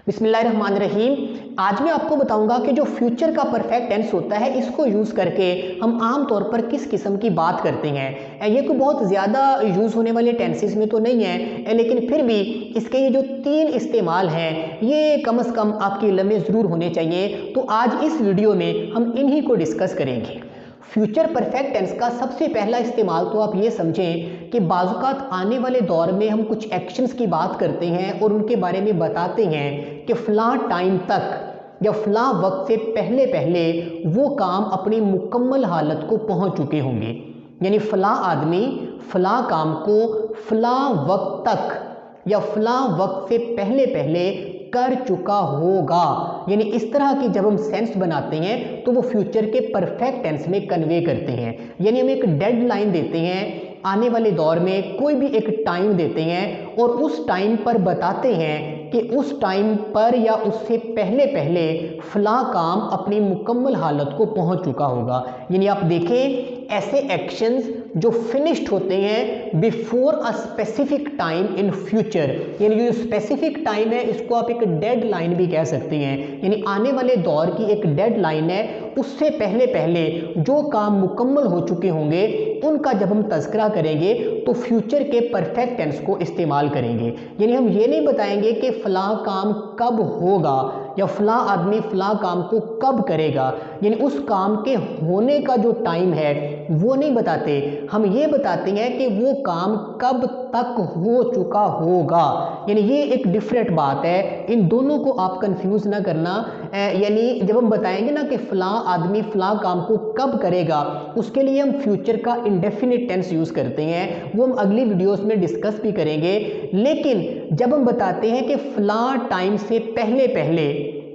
बिस्मिल्लाहिर्रहमानिर्रहीम। आज मैं आपको बताऊंगा कि जो फ्यूचर का परफेक्ट टेंस होता है इसको यूज़ करके हम आम तौर पर किस किस्म की बात करते हैं। ये कोई बहुत ज़्यादा यूज़ होने वाले टेंसेस में तो नहीं है, लेकिन फिर भी इसके ये जो 3 इस्तेमाल हैं ये कम से कम आपके इल्म में ज़रूर होने चाहिए। तो आज इस वीडियो में हम इन्हीं को डिस्कस करेंगे। फ्यूचर परफेक्ट टेंस का सबसे पहला इस्तेमाल तो आप ये समझें कि बाज़ात आने वाले दौर में हम कुछ एक्शंस की बात करते हैं और उनके बारे में बताते हैं कि फ़लाँ टाइम तक या फ़लाँ वक्त से पहले पहले वो काम अपनी मुकम्मल हालत को पहुंच चुके होंगे। यानी फ़लाँ आदमी फ़लाँ काम को फ़लाँ वक्त तक या फ़लाँ वक्त से पहले पहले कर चुका होगा। यानी इस तरह की जब हम सेंस बनाते हैं तो वो फ्यूचर के परफेक्ट टेंस में कन्वे करते हैं। यानी हम एक डेडलाइन देते हैं, आने वाले दौर में कोई भी एक टाइम देते हैं और उस टाइम पर बताते हैं कि उस टाइम पर या उससे पहले पहले फ़लाँ काम अपनी मुकम्मल हालत को पहुंच चुका होगा। यानी आप देखें ऐसे एक्शंस जो फिनिश्ड होते हैं before a specific time in future. यानी जो स्पेसिफिक टाइम है इसको आप एक डेड लाइन भी कह सकते हैं। यानी आने वाले दौर की एक डेड लाइन है, उससे पहले पहले जो काम मुकम्मल हो चुके होंगे उनका जब हम तज़किरा करेंगे तो फ्यूचर के परफेक्ट टेंस को इस्तेमाल करेंगे। यानी हम ये नहीं बताएंगे कि फ़लाँ काम कब होगा या फ़लाँ आदमी फ़लाँ काम को कब करेगा। यानी उस काम के होने का जो टाइम है वो नहीं बताते, हम ये बताते हैं कि वो काम कब तक हो चुका होगा। यानी ये एक डिफरेंट बात है, इन दोनों को आप कंफ्यूज ना करना। यानी जब हम बताएंगे ना कि फ़लाँ आदमी फ़लाँ काम को कब करेगा, उसके लिए हम फ्यूचर का इंडेफिनिट टेंस यूज़ करते हैं, वो हम अगली वीडियोस में डिस्कस भी करेंगे। लेकिन जब हम बताते हैं कि फ़लाँ टाइम से पहले पहले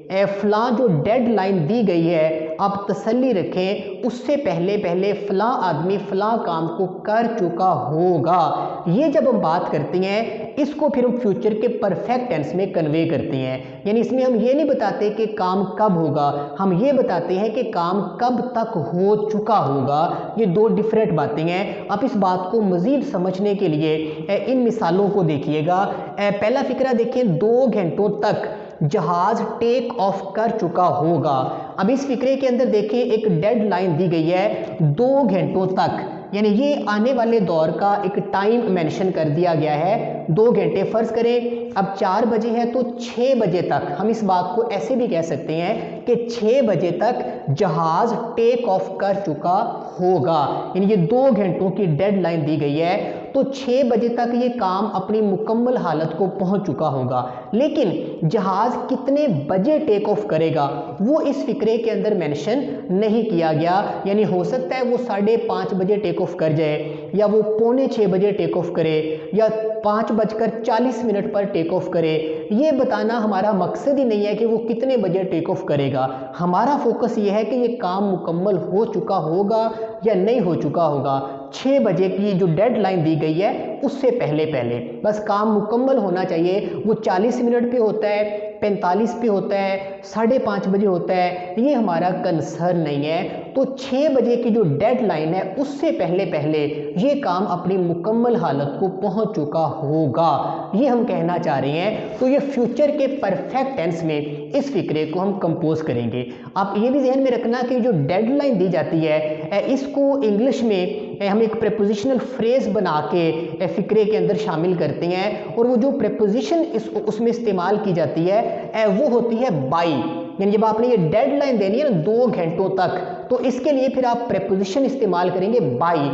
फ़लाँ जो डेड लाइन दी गई है आप तसल्ली रखें, उससे पहले पहले फ़लाँ आदमी फ़लाँ काम को कर चुका होगा। ये जब हम बात करते हैं इसको फिर हम फ्यूचर के परफेक्ट टेंस में कन्वे करते हैं। यानी इसमें हम ये नहीं बताते कि काम कब होगा, हम ये बताते हैं कि काम कब तक हो चुका होगा। ये दो डिफरेंट बातें हैं। आप इस बात को मज़ीद समझने के लिए इन मिसालों को देखिएगा। पहला फ़िक्रा देखें, 2 घंटों तक जहाज टेक ऑफ कर चुका होगा। अब इस फिक्रे के अंदर देखिए एक डेड लाइन दी गई है 2 घंटों तक, यानी ये आने वाले दौर का एक टाइम मेंशन कर दिया गया है। 2 घंटे फ़र्ज़ करें अब 4 बजे है तो 6 बजे तक, हम इस बात को ऐसे भी कह सकते हैं कि 6 बजे तक जहाज टेक ऑफ कर चुका होगा। यानी ये 2 घंटों की डेड लाइन दी गई है तो 6 बजे तक ये काम अपनी मुकम्मल हालत को पहुंच चुका होगा। लेकिन जहाज कितने बजे टेक ऑफ करेगा वो इस फिक्रे के अंदर मेंशन नहीं किया गया। यानी हो सकता है वो 5:30 बजे टेक ऑफ कर जाए, या वो 5:45 बजे टेक ऑफ करे, या 5:40 पर टेक ऑफ करे। ये बताना हमारा मकसद ही नहीं है कि वो कितने बजे टेक ऑफ करेगा। हमारा फोकस ये है कि ये काम मुकम्मल हो चुका होगा या नहीं हो चुका होगा। 6 बजे की जो डेड लाइन दी गई है उससे पहले पहले बस काम मुकम्मल होना चाहिए। वो 40 मिनट पे होता है, 45 पे होता है, 5:30 बजे होता है, ये हमारा कंसर्न नहीं है। तो 6 बजे की जो डेड लाइन है उससे पहले पहले ये काम अपनी मुकम्मल हालत को पहुंच चुका होगा, ये हम कहना चाह रहे हैं। तो ये फ्यूचर के परफेक्ट टेंस में इस फिक्रे को हम कंपोज करेंगे। आप ये भी ध्यान में रखना कि जो डेड लाइन दी जाती है इसको इंग्लिश में हम एक प्रेपोजिशनल फ्रेज बना के फिक्रे के अंदर शामिल करते हैं, और वो जो प्रेपोजिशन उसमें इस्तेमाल की जाती है वो होती है बाई। यानी जब आपने ये डेड लाइन देनी है ना 2 घंटों तक, तो इसके लिए फिर आप प्रेपोजिशन इस्तेमाल करेंगे बाई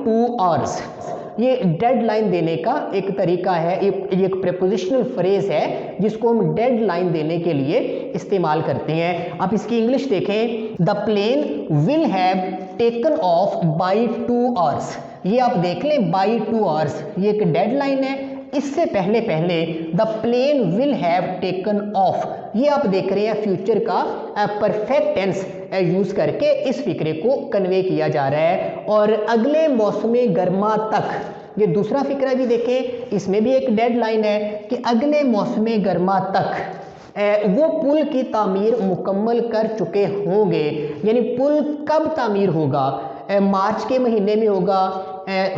2 आवर्स। ये डेड लाइन देने का एक तरीका है, ये एक प्रेपोजिशनल फ्रेज है जिसको हम डेड लाइन देने के लिए इस्तेमाल करते हैं। आप इसकी इंग्लिश देखें, the plane will have taken off by 2 hours. ये आप देख लें बाई 2 आवर्स, ये एक डेड लाइन है। इससे पहले पहले the plane will have taken off, ये आप देख रहे हैं फ्यूचर का परफेक्ट टेंस यूज करके इस फिक्रे को कन्वे किया जा रहा है। और अगले मौसम गर्मा तक, ये दूसरा फिक्रा भी देखें, इसमें भी एक डेड लाइन है कि अगले मौसम गर्मा तक वो पुल की तामीर मुकम्मल कर चुके होंगे। यानी पुल कब तामीर होगा, मार्च के महीने में होगा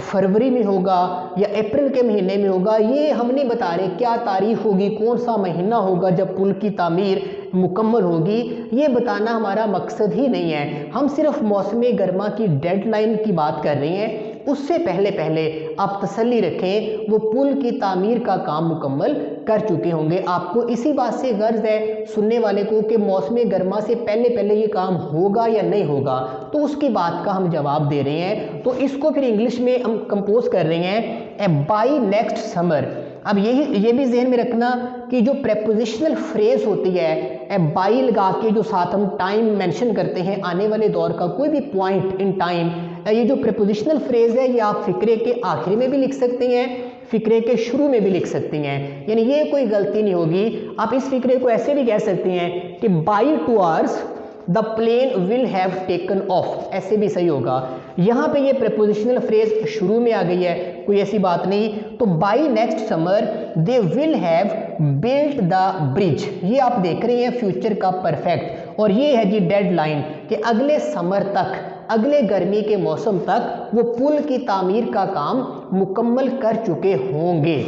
फरवरी में होगा या अप्रैल के महीने में होगा, ये हम नहीं बता रहे क्या तारीख होगी, कौन सा महीना होगा जब पुल की तामीर मुकम्मल होगी, ये बताना हमारा मकसद ही नहीं है। हम सिर्फ मौसम गर्मा की डेडलाइन की बात कर रहे हैं। उससे पहले पहले आप तसल्ली रखें वो पुल की तामीर का काम मुकम्मल कर चुके होंगे। आपको इसी बात से गर्ज है सुनने वाले को कि मौसम गर्मा से पहले पहले ये काम होगा या नहीं होगा, तो उसकी बात का हम जवाब दे रहे हैं। तो इसको फिर इंग्लिश में हम कंपोज कर रहे हैं बाई नेक्स्ट समर। अब ये भी जहन में रखना कि जो प्रेपोजिशनल फ्रेज होती है बाई लगा के जो साथ हम टाइम मेंशन करते हैं, आने वाले दौर का कोई भी पॉइंट इन टाइम, ये जो प्रेपोजिशनल फ्रेज है ये आप फिक्रे के आखिरी में भी लिख सकते हैं, फिक्रे के शुरू में भी लिख सकती हैं, यानी ये कोई गलती नहीं होगी। आप इस फिक्रे को ऐसे भी कह सकते हैं कि by 2 hours the plane will have taken off, ऐसे भी सही होगा। यहाँ पे ये प्रेपोजिशनल फ्रेज शुरू में आ गई है, कोई ऐसी बात नहीं। तो by next summer they will have built the bridge, ये आप देख रहे हैं फ्यूचर का परफेक्ट, और ये है जी डेडलाइन कि अगले समर तक, अगले गर्मी के मौसम तक वो पुल की तामीर का काम मुकम्मल कर चुके होंगे।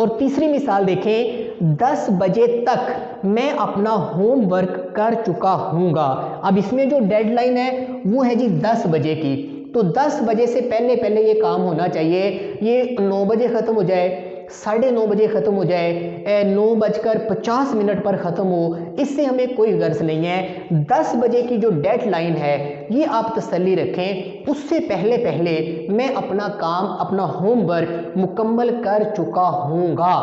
और तीसरी मिसाल देखें, 10 बजे तक मैं अपना होमवर्क कर चुका हूँगा। अब इसमें जो डेडलाइन है वो है जी 10 बजे की, तो 10 बजे से पहले पहले ये काम होना चाहिए। ये 9 बजे ख़त्म हो जाए, 9:30 बजे ख़त्म हो जाए, 9:50 पर ख़त्म हो, इससे हमें कोई गर्ज नहीं है। 10 बजे की जो डेडलाइन है ये आप तसल्ली रखें, उससे पहले पहले मैं अपना काम, अपना होमवर्क मुकम्मल कर चुका हूँगा।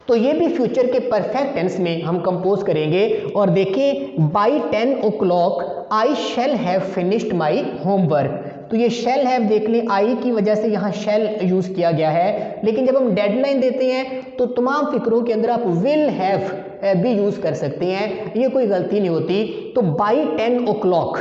तो ये भी फ्यूचर के परफेक्ट टेंस में हम कंपोज करेंगे। और देखें, by 10 o'clock I shall have finished my homework. तो ये शेल हैव देख लें, आई की वजह से यहाँ शेल यूज़ किया गया है, लेकिन जब हम डेडलाइन देते हैं तो तमाम फिक्रों के अंदर आप विल हैव भी यूज़ कर सकते हैं, ये कोई गलती नहीं होती। तो बाई 10 o'clock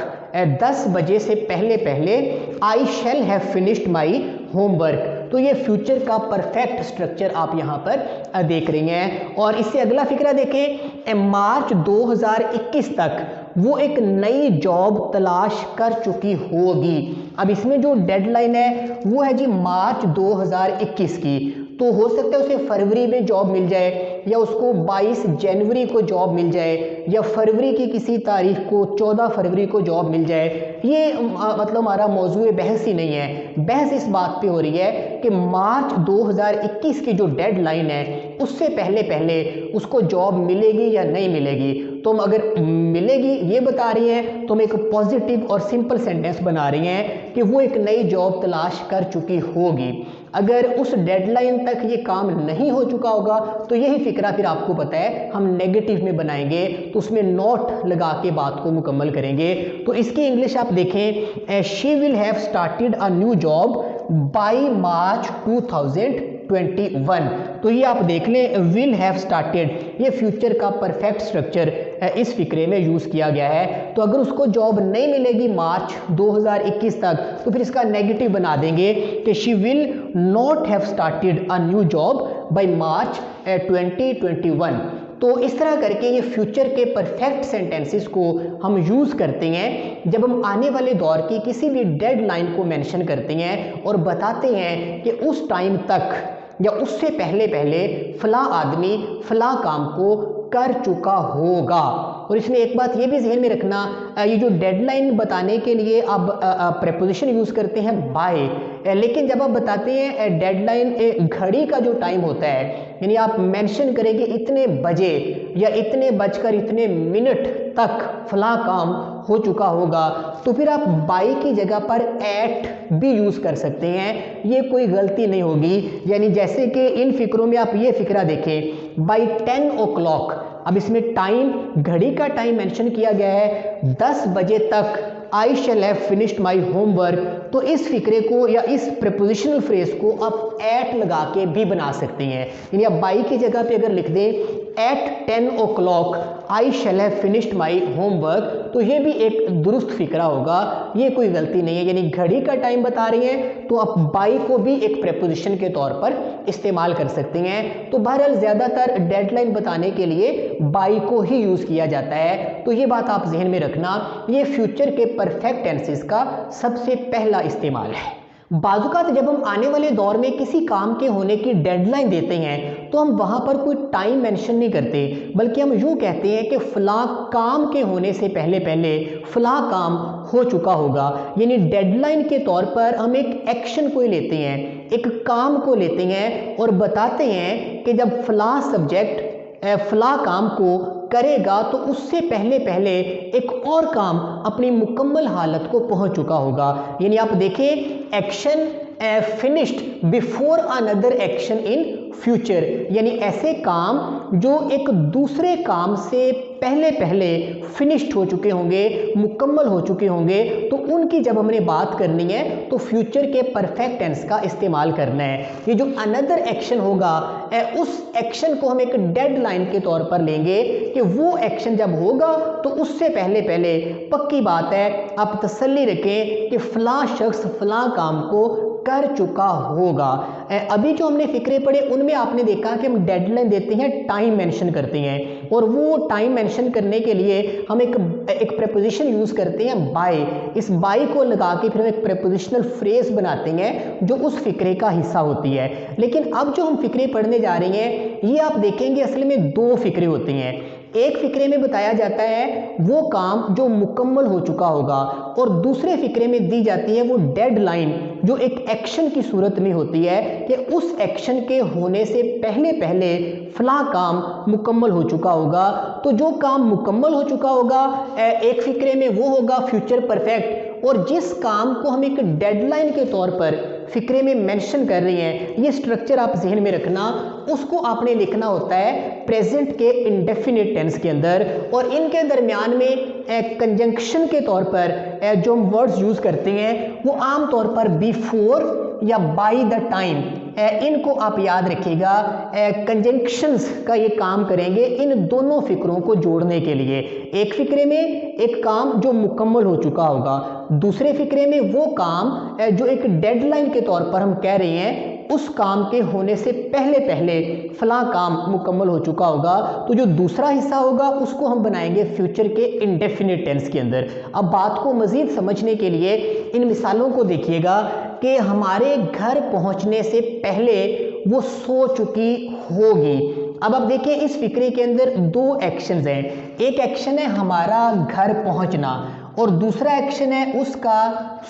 10 बजे से पहले पहले I shall have finished my homework. तो ये फ्यूचर का परफेक्ट स्ट्रक्चर आप यहाँ पर देख रही हैं। और इससे अगला फिक्रा देखें, मार्च 2021 तक वो एक नई जॉब तलाश कर चुकी होगी। अब इसमें जो डेडलाइन है वो है जी मार्च 2021 की, तो हो सकता है उसे फरवरी में जॉब मिल जाए, या उसको 22 जनवरी को जॉब मिल जाए, या फरवरी की किसी तारीख को 14 फरवरी को जॉब मिल जाए। ये मतलब हमारा मौजूए बहस ही नहीं है। बहस इस बात पे हो रही है कि मार्च 2021 की जो डेडलाइन है उससे पहले पहले उसको जॉब मिलेगी या नहीं मिलेगी। तो हम अगर मिलेगी ये बता रही हैं तो हम एक पॉजिटिव और सिंपल सेंटेंस बना रही हैं कि वो एक नई जॉब तलाश कर चुकी होगी। अगर उस डेडलाइन तक ये काम नहीं हो चुका होगा तो यही फिक्रा फिर आपको पता है हम नेगेटिव में बनाएंगे, तो उसमें नॉट लगा के बात को मुकम्मल करेंगे। तो इसकी इंग्लिश आप देखें, she will have started a new job by मार्च 2021। तो ये आप देख लें, विल हैव स्टार्टेड, ये फ्यूचर का परफेक्ट स्ट्रक्चर इस फिक्रे में यूज़ किया गया है। तो अगर उसको जॉब नहीं मिलेगी मार्च 2021 तक तो फिर इसका नेगेटिव बना देंगे कि she will not have started a new job by March 2021। तो इस तरह करके ये फ्यूचर के परफेक्ट सेंटेंसेस को हम यूज़ करते हैं जब हम आने वाले दौर की किसी भी डेडलाइन को मेंशन करते हैं और बताते हैं कि उस टाइम तक या उससे पहले पहले फलां आदमी फलां काम को कर चुका होगा। और इसमें एक बात ये भी जहन में रखना, ये जो डेडलाइन बताने के लिए आप प्रेपोजिशन यूज़ करते हैं बाय, लेकिन जब आप बताते हैं डेडलाइन घड़ी का जो टाइम होता है, यानी आप मेंशन करेंगे इतने बजे या इतने बजकर इतने मिनट तक फलां काम हो चुका होगा, तो फिर आप बाय की जगह पर एट भी यूज़ कर सकते हैं, ये कोई गलती नहीं होगी। यानी जैसे कि इन फिक्रों में आप ये फिक्रा देखें, बाई 10 o'clock, अब इसमें टाइम घड़ी का टाइम मेंशन किया गया है, 10 बजे तक I shall have finished my homework. तो इस फिक्रे को या इस प्रेपोजिशनल फ्रेज को आप एट लगा के भी बना सकते हैं, यानी आप बाई की जगह पे अगर लिख दें at 10 o'clock I shall have finished my homework, तो ये भी एक दुरुस्त फिक्रा होगा, ये कोई गलती नहीं है। यानी घड़ी का टाइम बता रही हैं तो आप बाई को भी एक प्रेपोजिशन के तौर पर इस्तेमाल कर सकते हैं। तो बहरहाल ज़्यादातर डेडलाइन बताने के लिए बाई को ही यूज़ किया जाता है, तो ये बात आप जहन में रखना, ये फ्यूचर के परफेक्ट टेंसेस का सबसे पहला इस्तेमाल है। बाजुकात जब हम आने वाले दौर में किसी काम के होने की डेडलाइन देते हैं तो हम वहाँ पर कोई टाइम मेंशन नहीं करते, बल्कि हम यूँ कहते हैं कि फ़लाँ काम के होने से पहले पहले फ़लाँ काम हो चुका होगा। यानी डेडलाइन के तौर पर हम एक एक्शन को लेते हैं, एक काम को लेते हैं और बताते हैं कि जब फ़लाँ सब्जेक्ट फ़लाँ काम को करेगा तो उससे पहले पहले एक और काम अपनी मुकम्मल हालत को पहुंच चुका होगा। यानी आप देखें, action finished before another action in future, यानी ऐसे काम जो एक दूसरे काम से पहले पहले फिनिश्ड हो चुके होंगे, मुकम्मल हो चुके होंगे, तो उनकी जब हमने बात करनी है तो फ्यूचर के परफेक्ट टेंस का इस्तेमाल करना है। ये जो अनदर एक्शन होगा उस एक्शन को हम एक डेडलाइन के तौर पर लेंगे कि वो एक्शन जब होगा तो उससे पहले पहले पक्की बात है आप तसल्ली रखें कि फ़लाँ शख्स फ़लाँ काम को कर चुका होगा। अभी जो हमने फिक्रे पढ़े उनमें आपने देखा कि हम डेडलाइन देते हैं, टाइम मेंशन करते हैं, और वो टाइम मेंशन करने के लिए हम एक प्रेपोजिशन यूज़ करते हैं बाय। इस बाय को लगा के फिर हम एक प्रेपोजिशनल फ्रेज बनाते हैं जो उस फिक्रे का हिस्सा होती है। लेकिन अब जो हम फिक्रे पढ़ने जा रहे हैं ये आप देखेंगे असल में दो फिक्रे होते हैं। एक फिक्रे में बताया जाता है वो काम जो मुकम्मल हो चुका होगा, और दूसरे फिक्रे में दी जाती है वो डेडलाइन जो एक एक्शन की सूरत में होती है कि उस एक्शन के होने से पहले पहले फ़लाँ काम मुकम्मल हो चुका होगा। तो जो काम मुकम्मल हो चुका होगा एक फिक्रे में वो होगा फ्यूचर परफेक्ट, और जिस काम को हम एक डेडलाइन के तौर पर फिक्रे में मेंशन कर रहे हैं, ये स्ट्रक्चर आप जहन में रखना, उसको आपने लिखना होता है प्रेजेंट के इंडेफिनिट टेंस के अंदर। और इनके दरमियान में कंजंक्शन के तौर पर जो हम वर्ड्स यूज़ करते हैं वो आम तौर पर बिफोर या बाय द टाइम, इनको आप याद रखिएगा। कंजंक्शंस का ये काम करेंगे इन दोनों फिक्रों को जोड़ने के लिए। एक फिक्रे में एक काम जो मुकम्मल हो चुका होगा, दूसरे फिक्रे में वो काम जो एक डेडलाइन के तौर पर हम कह रहे हैं उस काम के होने से पहले पहले फ़लाँ काम मुकम्मल हो चुका होगा। तो जो दूसरा हिस्सा होगा उसको हम बनाएंगे फ्यूचर के इंडेफिनिट टेंस के अंदर। अब बात को मज़ीद समझने के लिए इन मिसालों को देखिएगा कि हमारे घर पहुंचने से पहले वो सो चुकी होगी। अब आप देखिए इस फिक्रे के अंदर दो एक्शंस हैं। एक एक्शन है हमारा घर पहुंचना और दूसरा एक्शन है उसका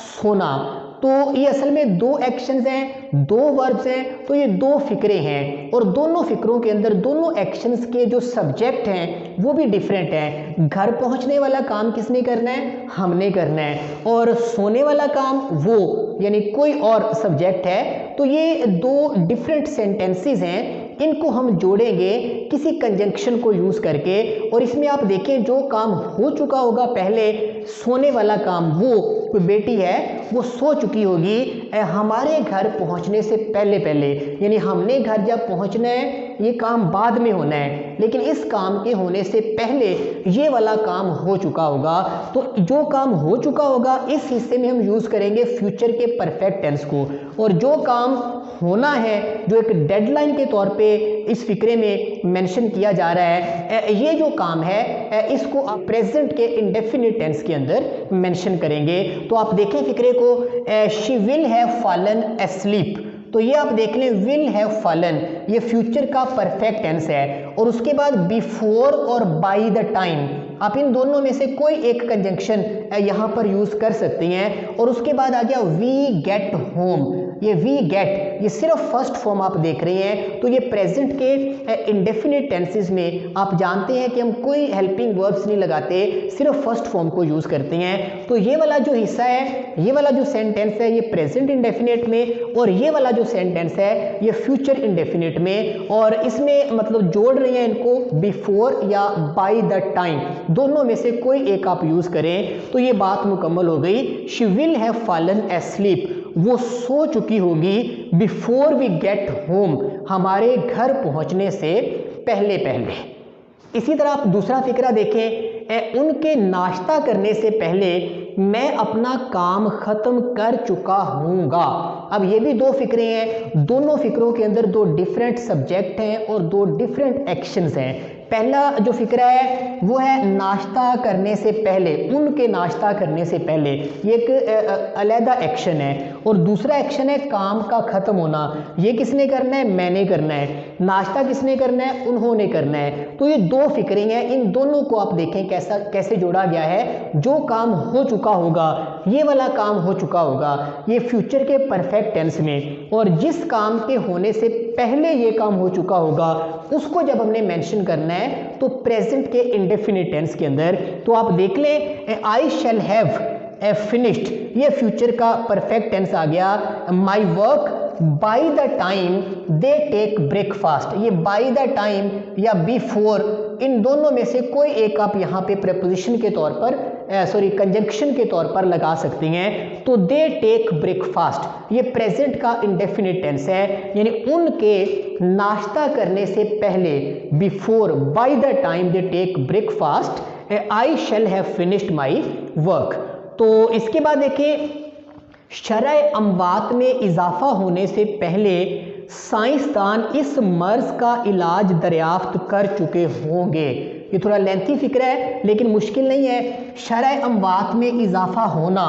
सोना। तो ये असल में दो एक्शंस हैं, दो वर्ब्स हैं, तो ये दो फिक्रे हैं, और दोनों फिक्रों के अंदर दोनों एक्शंस के जो सब्जेक्ट हैं वो भी डिफरेंट हैं। घर पहुंचने वाला काम किसने करना है? हमने करना है, और सोने वाला काम वो यानी कोई और सब्जेक्ट है। तो ये दो डिफरेंट सेंटेंसेस हैं, इनको हम जोड़ेंगे किसी कंजंक्शन को यूज़ करके। और इसमें आप देखें जो काम हो चुका होगा पहले, सोने वाला काम, वो कोई बेटी है वो सो चुकी होगी हमारे घर पहुंचने से पहले पहले, यानी हमने घर जब पहुंचना है ये काम बाद में होना है, लेकिन इस काम के होने से पहले ये वाला काम हो चुका होगा। तो जो काम हो चुका होगा इस हिस्से में हम यूज़ करेंगे फ्यूचर के परफेक्ट टेंस को, और जो काम होना है जो एक डेडलाइन के तौर पे इस फिक्रे में मेंशन किया जा रहा है, ये जो काम है इसको आप प्रेजेंट के इंडेफिनिट टेंस के अंदर मेंशन करेंगे। तो आप देखें फिक्रे को, she will have fallen asleep, तो ये आप देख लें विल हैव फॉलन ये फ्यूचर का परफेक्ट टेंस है, और उसके बाद बिफोर और बाय द टाइम, आप इन दोनों में से कोई एक कंजंक्शन यहाँ पर यूज़ कर सकते हैं। और उसके बाद आ गया वी गेट होम, ये वी गेट ये सिर्फ फर्स्ट फॉर्म आप देख रहे हैं। तो ये प्रेजेंट के इंडेफिनिट टेंसेस में आप जानते हैं कि हम कोई हेल्पिंग वर्ब्स नहीं लगाते, सिर्फ फर्स्ट फॉर्म को यूज़ करते हैं। तो ये वाला जो हिस्सा है, ये वाला जो सेंटेंस है ये प्रेजेंट इंडेफिनिट में, और ये वाला जो सेंटेंस है ये फ्यूचर इंडेफिनिट में, और इसमें मतलब जोड़ रहे हैं इनको बिफोर या बाय द टाइम, दोनों में से कोई एक आप यूज़ करें तो ये बात मुकम्मल हो गई। She will have fallen asleep, वो सो चुकी होगी बिफोर वी गेट होम, हमारे घर पहुंचने से पहले पहले। इसी तरह आप दूसरा फिक्रा देखें, उनके नाश्ता करने से पहले मैं अपना काम ख़त्म कर चुका हूँगा। अब ये भी दो फिक्रे हैं, दोनों फिक्रों के अंदर दो डिफरेंट सब्जेक्ट हैं और दो डिफरेंट एक्शंस हैं। पहला जो फिक्रा है वो है नाश्ता करने से पहले, उनके नाश्ता करने से पहले, ये एक अलहदा एक्शन है। और दूसरा एक्शन है काम का ख़त्म होना, ये किसने करना है, मैंने करना है। नाश्ता किसने करना है, उन्होंने करना है। तो ये दो फिक्रें हैं, इन दोनों को आप देखें कैसे जोड़ा गया है। जो काम हो चुका होगा, ये वाला काम हो चुका होगा, ये फ्यूचर के परफेक्ट टेंस में, और जिस काम के होने से पहले ये काम हो चुका होगा उसको जब हमने मेंशन करना है तो प्रेजेंट के इंडेफिनिट टेंस के अंदर। तो आप देख लें, आई शैल हैव फिनिश्ड, ये फ्यूचर का परफेक्ट टेंस आ गया। My work by the time they take breakfast, ये बाई द टाइम या बिफोर, इन दोनों में से कोई एक आप यहाँ पे प्रेपोजिशन के तौर पर कंजंक्शन के तौर पर लगा सकती हैं। तो दे टेक ब्रेकफास्ट, ये प्रेजेंट का इंडेफिनिट टेंस है, यानी उनके नाश्ता करने से पहले, before, by the time they take breakfast, I shall have finished my work. तो इसके बाद देखिए, शरह अमवात में इजाफा होने से पहले साइंसदान इस मर्ज का इलाज दरियाफ्त कर चुके होंगे। ये थोड़ा लेंथी फिक्र है लेकिन मुश्किल नहीं है। शरह अमवात में इजाफा होना,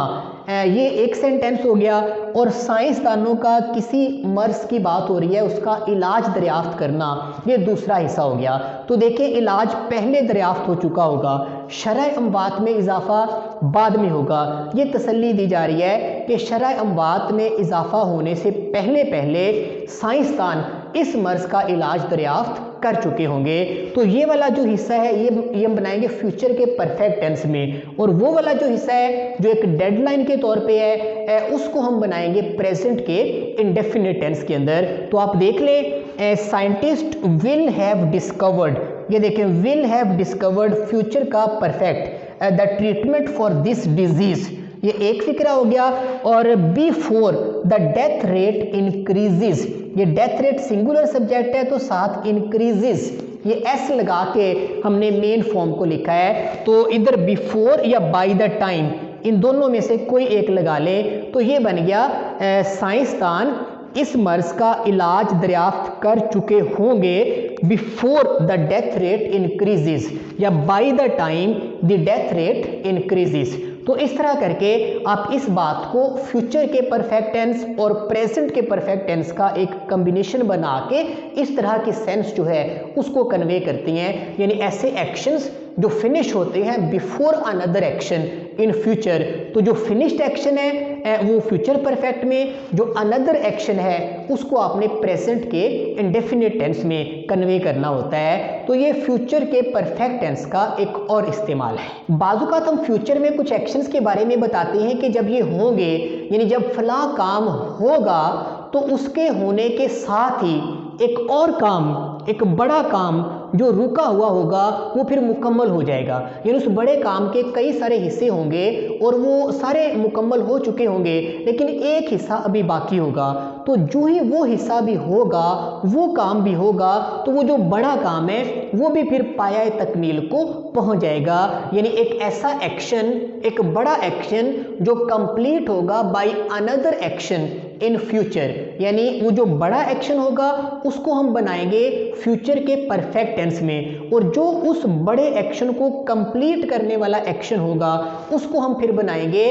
ये एक सेंटेंस हो गया, और साइंसदानों का किसी मर्ज की बात हो रही है, उसका इलाज दरियाफ्त करना, ये दूसरा हिस्सा हो गया। तो देखिए, इलाज पहले दरियाफ्त हो चुका होगा, शरह अमवात में इजाफा बाद में होगा। ये तसल्ली दी जा रही है कि शरह अमवात में इजाफा होने से पहले पहले साइंसदान इस मर्ज का इलाज दरियाफ्त कर चुके होंगे। तो ये वाला जो हिस्सा है ये हम बनाएंगे फ्यूचर के परफेक्ट टेंस में, और वो वाला जो हिस्सा है जो एक डेडलाइन के तौर पे है उसको हम बनाएंगे प्रेजेंट के इंडेफिनिट टेंस के अंदर। तो आप देख लें, साइंटिस्ट विल हैव डिस्कवर्ड, ये देखें, विल हैव डिस्कवर्ड फ्यूचर का perfect, the treatment for this disease, ये एक फिक्रा हो गया। और before the death rate increases, ये डेथ रेट सिंगुलर सब्जेक्ट है तो साथ इंक्रीजेस, ये एस लगा के हमने मेन फॉर्म को लिखा है। तो इधर बिफोर या बाय द टाइम, इन दोनों में से कोई एक लगा ले। तो ये बन गया, साइंसदान इस मर्ज का इलाज दरियाफ्त कर चुके होंगे before the death rate increases या by the time the death rate increases. तो इस तरह करके आप इस बात को फ्यूचर के परफेक्ट टेंस और प्रेजेंट के परफेक्ट टेंस का एक कॉम्बिनेशन बना के इस तरह की सेंस जो है उसको कन्वे करती हैं। यानी ऐसे एक्शंस जो फिनिश होते हैं before another action in future. तो जो फिनिश्ड एक्शन है वो फ्यूचर परफेक्ट में, जो अनदर एक्शन है उसको आपने प्रेजेंट के इंडेफिनिट टेंस में कन्वे करना होता है। तो ये फ्यूचर के परफेक्ट टेंस का एक और इस्तेमाल है। बाज़-औक़ात हम फ्यूचर में कुछ एक्शंस के बारे में बताते हैं कि जब ये होंगे, यानी जब फला काम होगा तो उसके होने के साथ ही एक और काम, एक बड़ा काम जो रुका हुआ होगा वो फिर मुकम्मल हो जाएगा। यानी उस बड़े काम के कई सारे हिस्से होंगे और वो सारे मुकम्मल हो चुके होंगे, लेकिन एक हिस्सा अभी बाकी होगा। तो जो ही वो हिस्सा भी होगा, वो काम भी होगा, तो वो जो बड़ा काम है वो भी फिर पाया तकमील को पहुंच जाएगा। यानी एक ऐसा एक्शन, एक बड़ा एक्शन जो कंप्लीट होगा by another action in future, यानी वो जो बड़ा एक्शन होगा उसको हम बनाएंगे फ्यूचर के परफेक्ट टेंस में, और जो उस बड़े एक्शन को कंप्लीट करने वाला एक्शन होगा उसको हम फिर बनाएंगे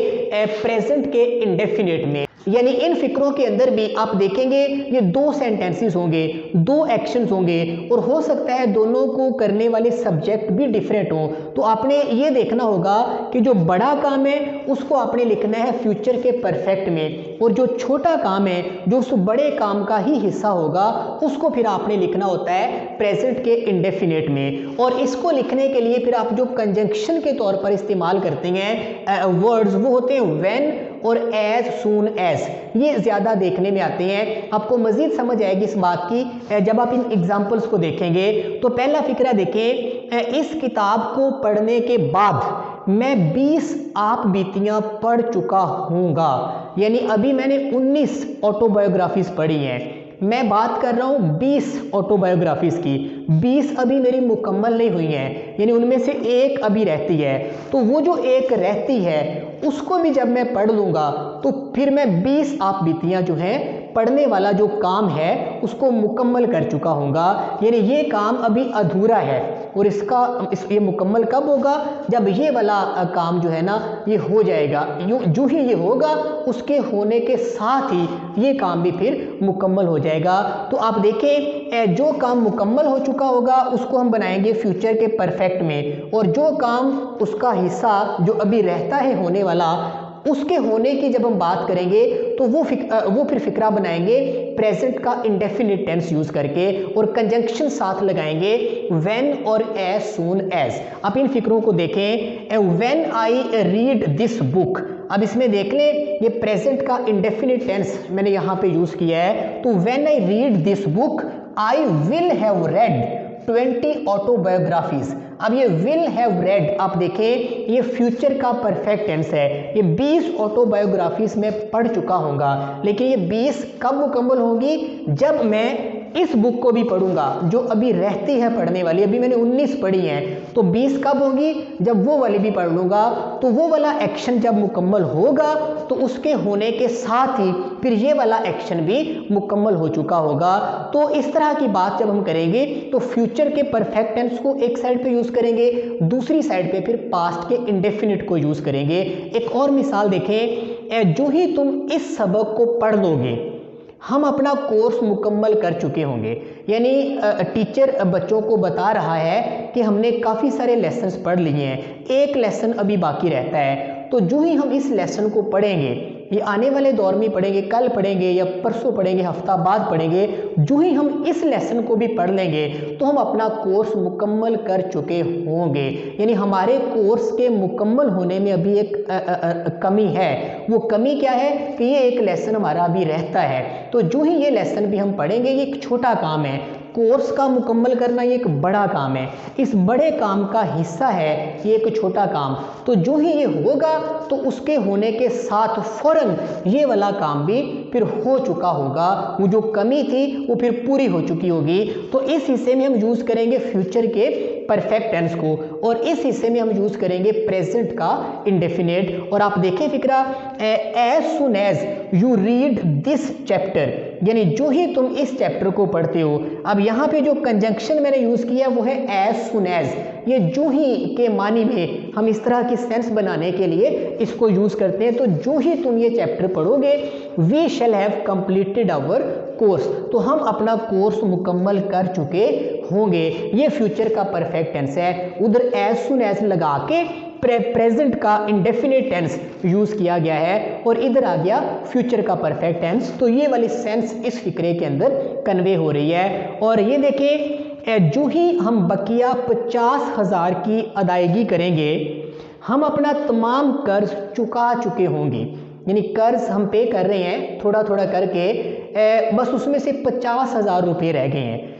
प्रेजेंट के इंडेफिनिट में। यानी इन फिक्रों के अंदर भी आप देखेंगे ये दो सेंटेंसेस होंगे, दो एक्शंस होंगे, और हो सकता है दोनों को करने वाले सब्जेक्ट भी डिफरेंट हो। तो आपने ये देखना होगा कि जो बड़ा काम है उसको आपने लिखना है फ्यूचर के परफेक्ट में, और जो छोटा काम है जो उस बड़े काम का ही हिस्सा होगा उसको फिर आपने लिखना होता है प्रेजेंट के इंडेफिनिट में। और इसको लिखने के लिए फिर आप जो कंजंक्शन के तौर पर इस्तेमाल करते हैं वर्ड्स, वो होते हैं व्हेन और एज सून एज। ये ज़्यादा देखने में आते हैं। आपको मज़ीद समझ आएगी इस बात की जब आप इन एग्जाम्पल्स को देखेंगे। तो पहला फिक्रा देखें, इस किताब को पढ़ने के बाद मैं 20 आप बीतियाँ पढ़ चुका हूँगा। यानी अभी मैंने 19 ऑटोबायोग्राफीज़ पढ़ी हैं, मैं बात कर रहा हूँ 20 ऑटोबायोग्राफीज़ की। 20 अभी मेरी मुकम्मल नहीं हुई हैं, यानी उनमें से एक अभी रहती है। तो वो जो एक रहती है उसको भी जब मैं पढ़ लूँगा तो फिर मैं 20 आप बीतियाँ जो हैं पढ़ने वाला जो काम है उसको मुकम्मल कर चुका हूँगा। यानी ये काम अभी अधूरा है, और ये मुकम्मल कब होगा, जब ये वाला काम जो है ना ये हो जाएगा। जो ही ये होगा उसके होने के साथ ही ये काम भी फिर मुकम्मल हो जाएगा। तो आप देखें जो काम मुकम्मल हो चुका होगा उसको हम बनाएंगे फ्यूचर के परफेक्ट में, और जो काम उसका हिस्सा जो अभी रहता है होने वाला उसके होने की जब हम बात करेंगे तो वो फिर फिक्रा बनाएंगे प्रेजेंट का इंडेफिनिट टेंस यूज करके, और कंजंक्शन साथ लगाएंगे व्हेन और एज सून एज। आप इन फिक्रों को देखें, when I read this book, अब इसमें देख लें ये प्रेजेंट का इंडेफिनिट टेंस मैंने यहाँ पे यूज किया है। तो when I read this book I will have read 20 autobiographies. अब ये विल हैव रेड आप देखें ये फ्यूचर का परफेक्ट टेंस है, ये 20 ऑटोबायोग्राफीज में पढ़ चुका होगा, लेकिन ये 20 कब मुकम्मल होगी, जब मैं इस बुक को भी पढ़ूंगा जो अभी रहती है पढ़ने वाली। अभी मैंने 19 पढ़ी हैं, तो 20 कब होगी, जब वो वाली भी पढ़ लूंगा। तो वो वाला एक्शन जब मुकम्मल होगा तो उसके होने के साथ ही फिर ये वाला एक्शन भी मुकम्मल हो चुका होगा। तो इस तरह की बात जब हम करेंगे तो फ्यूचर के परफेक्ट टेंस को एक साइड पे यूज करेंगे, दूसरी साइड पे फिर पास्ट के इंडेफिनिट को यूज करेंगे। एक और मिसाल देखें, जो ही तुम इस सबक को पढ़ लोगे हम अपना कोर्स मुकम्मल कर चुके होंगे। यानी टीचर बच्चों को बता रहा है कि हमने काफ़ी सारे लेसन्स पढ़ लिए हैं, एक लेसन अभी बाकी रहता है। तो जो ही हम इस लेसन को पढ़ेंगे, ये आने वाले दौर में पढ़ेंगे, कल पढ़ेंगे या परसों पढ़ेंगे, हफ्ता बाद पढ़ेंगे, जो ही हम इस लेसन को भी पढ़ लेंगे तो हम अपना कोर्स मुकम्मल कर चुके होंगे। यानी हमारे कोर्स के मुकम्मल होने में अभी एक कमी है। वो कमी क्या है कि ये एक लेसन हमारा अभी रहता है। तो जो ही ये लेसन भी हम पढ़ेंगे, ये एक छोटा काम है, कोर्स का मुकम्मल करना ये एक बड़ा काम है, इस बड़े काम का हिस्सा है ये एक छोटा काम। तो जो ही ये होगा तो उसके होने के साथ फौरन ये वाला काम भी फिर हो चुका होगा, वो जो कमी थी वो फिर पूरी हो चुकी होगी। तो इस हिस्से में हम यूज करेंगे फ्यूचर के परफेक्ट टेंस को, और इस हिस्से में हम यूज करेंगे प्रेजेंट का इंडेफिनिट। और आप देखें फिक्रा, as soon as you read this chapter, यानी जो ही तुम इस चैप्टर को पढ़ते हो। अब यहाँ पे जो कंजंक्शन मैंने यूज किया वो है एज सुन एज, ये जो ही के मानी में हम इस तरह की सेंस बनाने के लिए इसको यूज करते हैं। तो जो ही तुम ये चैप्टर पढ़ोगे, we shall have completed our course, तो हम अपना कोर्स मुकम्मल कर चुके होंगे। ये फ्यूचर का परफेक्ट टेंस है। उधर एज सुन एज लगा के प्रेजेंट का इंडेफिनिट टेंस यूज किया गया है, और इधर आ गया फ्यूचर का परफेक्ट टेंस। तो ये वाली सेंस इस फिक्रे के अंदर कन्वे हो रही है। और ये देखें, जो ही हम बकिया 50,000 की अदायगी करेंगे हम अपना तमाम कर्ज चुका चुके होंगे। यानी कर्ज हम पे कर रहे हैं थोड़ा थोड़ा करके, बस उसमें से 50,000 रुपये रह गए हैं।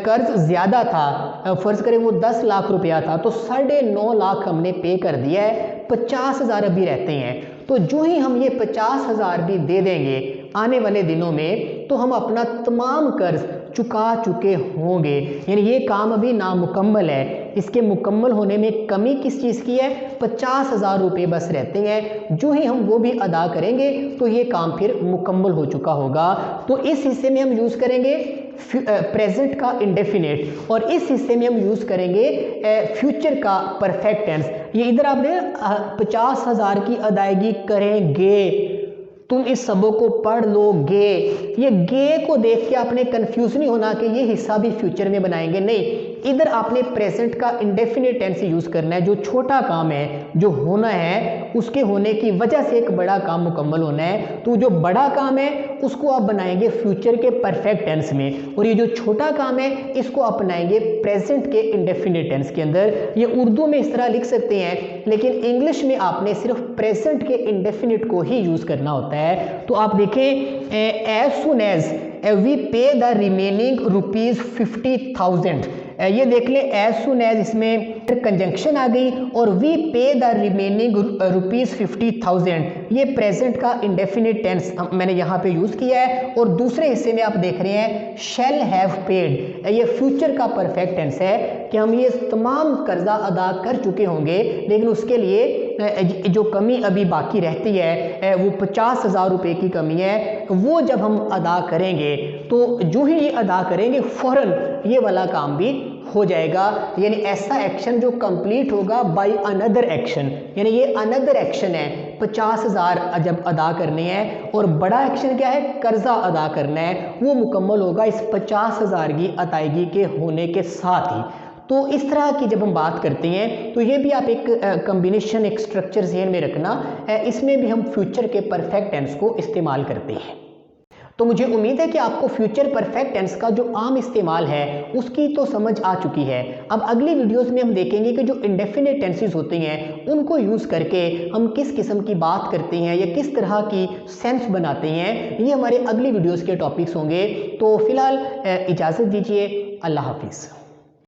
कर्ज ज़्यादा था, फर्ज करें वो 10 लाख रुपया था, तो 9.5 लाख हमने पे कर दिया है, 50,000 अभी रहते हैं। तो जो ही हम ये 50,000 भी दे देंगे आने वाले दिनों में, तो हम अपना तमाम कर्ज चुका चुके होंगे। यानी ये काम अभी नामुकम्मल है, इसके मुकम्मल होने में कमी किस चीज़ की है, 50,000 रुपये बस रहते हैं। जो ही हम वो भी अदा करेंगे तो ये काम फिर मुकम्मल हो चुका होगा। तो इस हिस्से में हम यूज़ करेंगे प्रेजेंट का इंडेफिनिट, और इस हिस्से में हम यूज़ करेंगे फ्यूचर का परफेक्ट टेंस। ये इधर आपने 50,000 की अदायगी करेंगे, तुम इस सबों को पढ़ लोगे, ये गे को देख के आपने कंफ्यूज नहीं होना कि ये हिस्सा भी फ्यूचर में बनाएंगे, नहीं, इधर आपने प्रेजेंट का इंडेफिनिट टेंस यूज करना है। जो छोटा काम है, जो होना है, उसके होने की वजह से एक बड़ा काम मुकम्मल होना है। तो जो बड़ा काम है उसको आप बनाएंगे फ्यूचर के परफेक्ट टेंस में, और ये जो छोटा काम है इसको आप बनाएंगे प्रेजेंट के इंडेफिनिट टेंस के अंदर। ये उर्दू में इस तरह लिख सकते हैं, लेकिन इंग्लिश में आपने सिर्फ प्रेजेंट के इंडेफिनिट को ही यूज करना होता है। तो आप देखें, एज सुन एज वी पे द रिमेनिंग ₹50,000, ये देख ले एज सुन एज, इसमें कंजंक्शन आ गई, और वी पे द रिमेनिंग ₹50,000, ये प्रेजेंट का इंडेफिनिट टेंस मैंने यहाँ पे यूज किया है। और दूसरे हिस्से में आप देख रहे हैं शैल हैव पेड, ये फ्यूचर का परफेक्ट टेंस है कि हम ये तमाम कर्जा अदा कर चुके होंगे, लेकिन उसके लिए जो कमी अभी बाकी रहती है वो 50,000 रुपये की कमी है, वो जब हम अदा करेंगे तो जो ही ये अदा करेंगे फौरन ये वाला काम भी हो जाएगा, यानी ऐसा एक्शन जो कंप्लीट होगा बाय अनदर एक्शन, यानी ये अनदर एक्शन है 50,000 जब अदा करने हैं, और बड़ा एक्शन क्या है, कर्जा अदा करना है, वो मुकम्मल होगा इस 50,000 की अदायगी के होने के साथ ही। तो इस तरह की जब हम बात करते हैं तो ये भी आप एक कम्बिनेशन, एक स्ट्रक्चर ज़हन में रखना, इसमें भी हम फ्यूचर के परफेक्ट टेंस को इस्तेमाल करते हैं। तो मुझे उम्मीद है कि आपको फ्यूचर परफेक्ट टेंस का जो आम इस्तेमाल है उसकी तो समझ आ चुकी है। अब अगली वीडियोस में हम देखेंगे कि जो इंडेफिनिट टेंसेस होते हैं उनको यूज़ करके हम किस किस्म की बात करते हैं या किस तरह की सेंस बनाते हैं, ये हमारे अगली वीडियोस के टॉपिक्स होंगे। तो फिलहाल इजाज़त दीजिए, अल्लाह हाफिज़।